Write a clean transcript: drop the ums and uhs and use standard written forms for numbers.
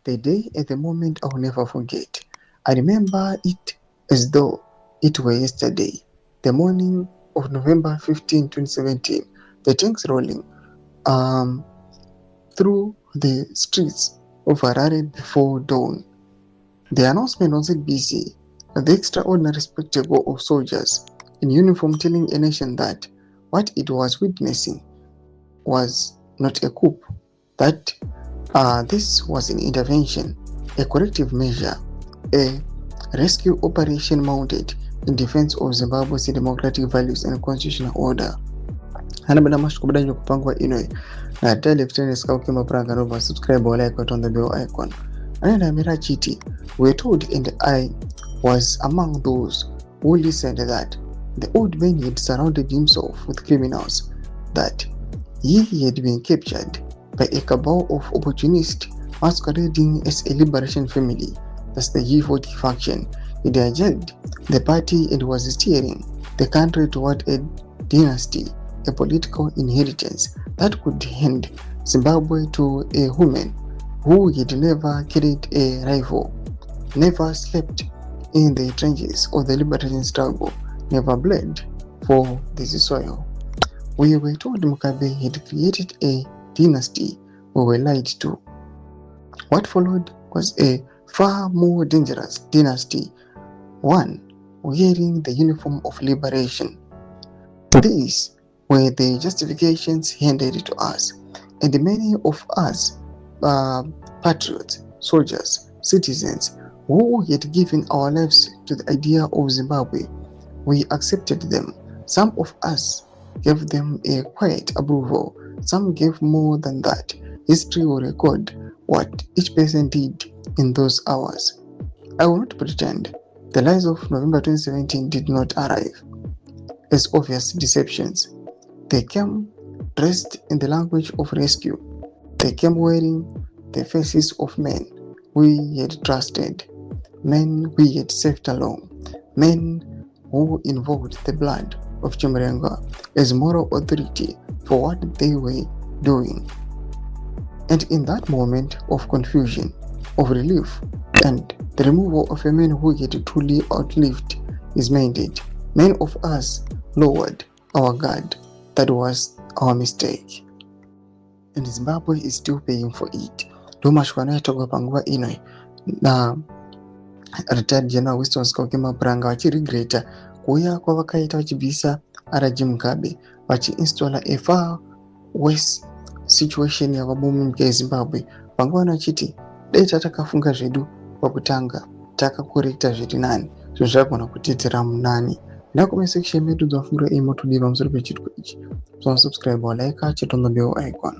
The day and the moment I will never forget. I remember it as though it were yesterday. The morning of November 15, 2017. The tanks rolling through the streets of Harare before dawn. The announcement on ZVAITWA, the extraordinary spectacle of soldiers in uniform telling a nation that what it was witnessing was not a coup, that this was an intervention, a corrective measure, a rescue operation mounted in defense of Zimbabwe's democratic values and constitutional order. Hanabada mashukubada nyukupangwa inoi na tele vitene skauki mapranga nova subscribe or like on the bell icon. Anenda mira chiti, we were told and I was among those who listened that the old man had surrounded himself with criminals, that he had been captured by a cabal of opportunists masquerading as a liberation family, that's the G40 faction. He hijacked the party and was steering the country toward a dynasty, a political inheritance that could hand Zimbabwe to a woman who had never carried a rifle, never slept in the trenches of the liberation struggle, never bled for this soil. We were told Mugabe had created a dynasty. We were lied to. What followed was a far more dangerous dynasty, one wearing the uniform of liberation. These were the justifications handed to us, and many of us patriots, soldiers, citizens who had given our lives to the idea of Zimbabwe, we accepted them. Some of us gave them a quiet approval, some gave more than that. History will record what each person did in those hours. I will not pretend the lies of November 2017 did not arrive as obvious deceptions. They came dressed in the language of rescue. They came wearing the faces of men we had trusted, men we had saved along, men who invoked the blood of Chimrenga as moral authority for what they were doing. And in that moment of confusion, of relief, and the removal of a man who had truly outlived his mandate, many of us lowered our guard. That was our mistake. And Zimbabwe is still paying for it. Domashwana yatogwa panguva inoi na retired general Winston Skauke Mapranga vachiregreta kuuya kwavakaita vachibvisa RG Mugabe vachiinstalla a far worse situation yavabomu munyika yeZimbabwe. Panguva vachiti dai tatakafunga zvedu pakutanga takakorekta zviri nani, zvinhu zvagona kutiitira munani. Ndakume section medu dzafungira imo tudiva musoro pechitwa ichi. So subscribe or like chitomba bell icon.